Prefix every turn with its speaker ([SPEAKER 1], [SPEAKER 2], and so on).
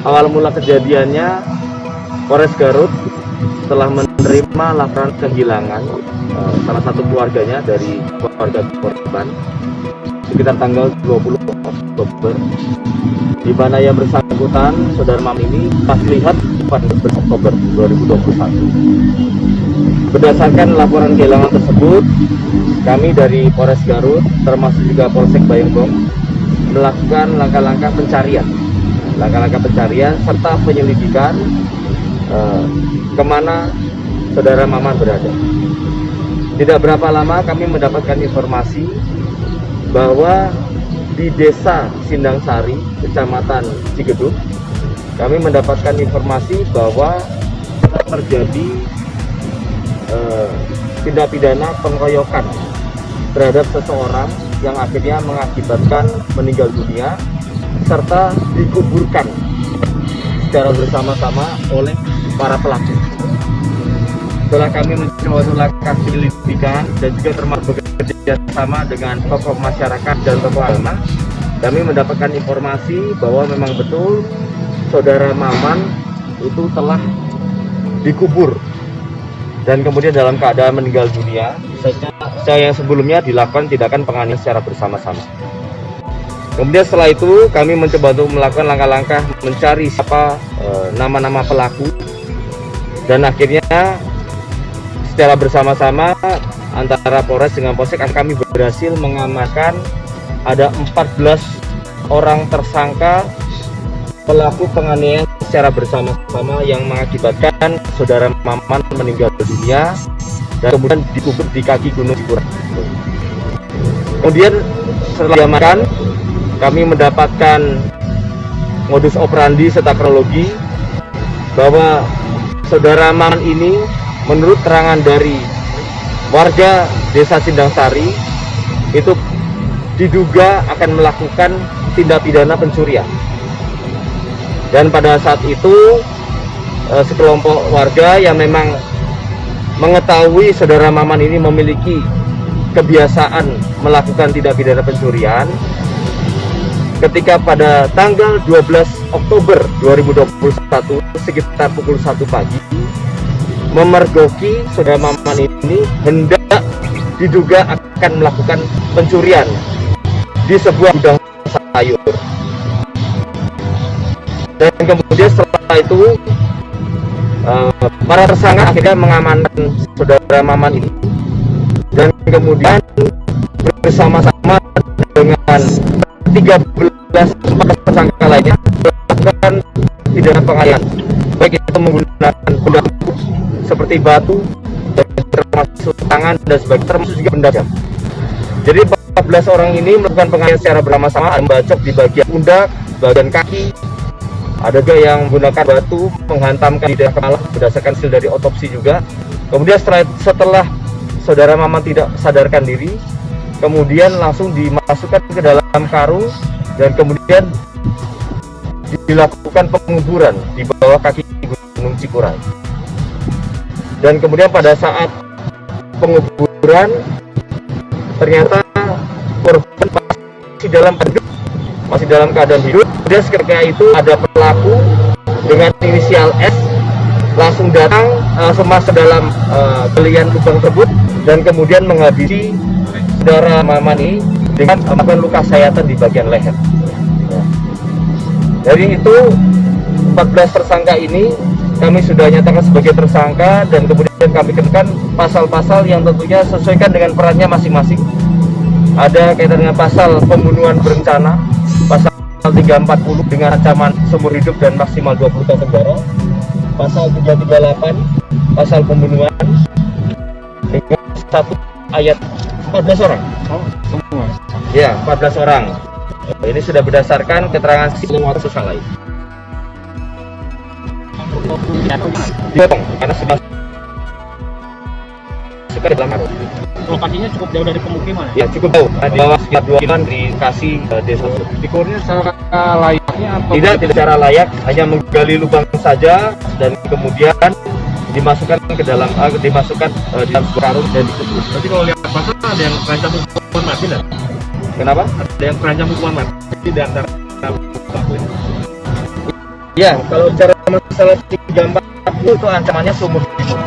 [SPEAKER 1] awal mula kejadiannya, Polres Garut telah menerima laporan kehilangan salah satu keluarganya dari keluarga korban sekitar tanggal 20 Oktober, di mana yang bersangkutan saudara Mam ini pas lihat pada Oktober 2021. Berdasarkan laporan kehilangan tersebut, kami dari Polres Garut termasuk juga Polsek Bayongbong melakukan langkah-langkah pencarian serta penyelidikan kemana saudara Maman berada. Tidak berapa lama kami mendapatkan informasi bahwa di Desa Sindang Sari, Kecamatan Cigedung, kami mendapatkan informasi bahwa terjadi tindak pidana pengeroyokan terhadap seseorang yang akhirnya mengakibatkan meninggal dunia serta dikuburkan secara bersama-sama oleh para pelaku. Setelah kami mencoba melakukan penyelidikan dan juga termasuk bekerja sama dengan tokoh masyarakat dan tokoh agama, kami mendapatkan informasi bahwa memang betul saudara Maman itu telah dikubur dan kemudian dalam keadaan meninggal dunia, yang sebelumnya dilakukan tindakan penganiayaan secara bersama-sama. Kemudian setelah itu kami mencoba untuk melakukan langkah-langkah mencari siapa nama-nama pelaku, dan akhirnya secara bersama-sama antara Polres dengan Polsek kami berhasil mengamankan ada 14 orang tersangka pelaku penganiayaan secara bersama-sama yang mengakibatkan saudara Maman meninggal dunia dan kemudian dikubur di kaki Gunung Cikuray. Kemudian setelah diamankan, kami mendapatkan modus operandi serta kronologi bahwa saudara Maman ini menurut keterangan dari warga Desa Sindang Sari itu diduga akan melakukan tindak pidana pencurian. Dan pada saat itu sekelompok warga yang memang mengetahui saudara Maman ini memiliki kebiasaan melakukan tindak pidana pencurian, ketika pada tanggal 12 Oktober 2021 sekitar pukul 1 pagi memergoki saudara Maman ini hendak diduga akan melakukan pencurian di sebuah gudang sayur. Dan kemudian setelah itu para tersangka akhirnya mengamankan saudara Maman ini dan kemudian bersama-sama dengan 13 tersangka lainnya melakukan pidana penganiayaan, baik itu menggunakan benda seperti batu, termasuk tangan dan sebagainya, termasuk juga benda tajam. Jadi 14 orang ini melakukan penganiayaan secara bersama-sama, membacok di bagian pundak, bagian kaki, ada juga yang menggunakan batu menghantamkan di daerah kepala berdasarkan hasil dari otopsi juga. Kemudian setelah saudara Maman tidak sadarkan diri, kemudian langsung dimasukkan ke dalam karung dan kemudian dilakukan penguburan di bawah kaki Gunung Cikuray. Dan kemudian pada saat penguburan ternyata korban masih dalam keadaan hidup. Kemudian ketika itu ada pelaku dengan inisial S langsung datang masuk dalam galian lubang tersebut dan kemudian menghabisi saudara Maman ini dengan melakukan luka sayatan di bagian leher. Dari itu 14 tersangka ini kami sudah nyatakan sebagai tersangka dan kemudian kami kenakan pasal-pasal yang tentunya sesuaikan dengan perannya masing-masing. Ada kaitan dengan pasal pembunuhan berencana, pasal 340 dengan ancaman seumur hidup dan maksimal 20 tahun penjara, pasal 338 pasal pembunuhan dengan 1 ayat 14 orang.
[SPEAKER 2] Oh, semua?
[SPEAKER 1] Ya, 14 orang. Ini sudah berdasarkan keterangan saksi sosial lain. Dipotong karena sudah suka dalam arus.
[SPEAKER 2] Lokasinya cukup jauh dari pemukiman
[SPEAKER 1] ya? Cukup jauh, di bawah sekitar 2 km di lokasi desa.
[SPEAKER 2] Dikurnya secara layaknya atau
[SPEAKER 1] tidak secara layak, hanya menggali lubang saja dan kemudian dimasukkan ke dalam di dalam karung dan dikubur.
[SPEAKER 2] Berarti kalau lihat pasal ada yang terancam hukuman mati kan?
[SPEAKER 1] Kenapa?
[SPEAKER 2] Ada yang terancam hukuman mati di antara pelaku ini.
[SPEAKER 1] Ya, kalau bicara masalah 34 itu ancamannya seumur hidup.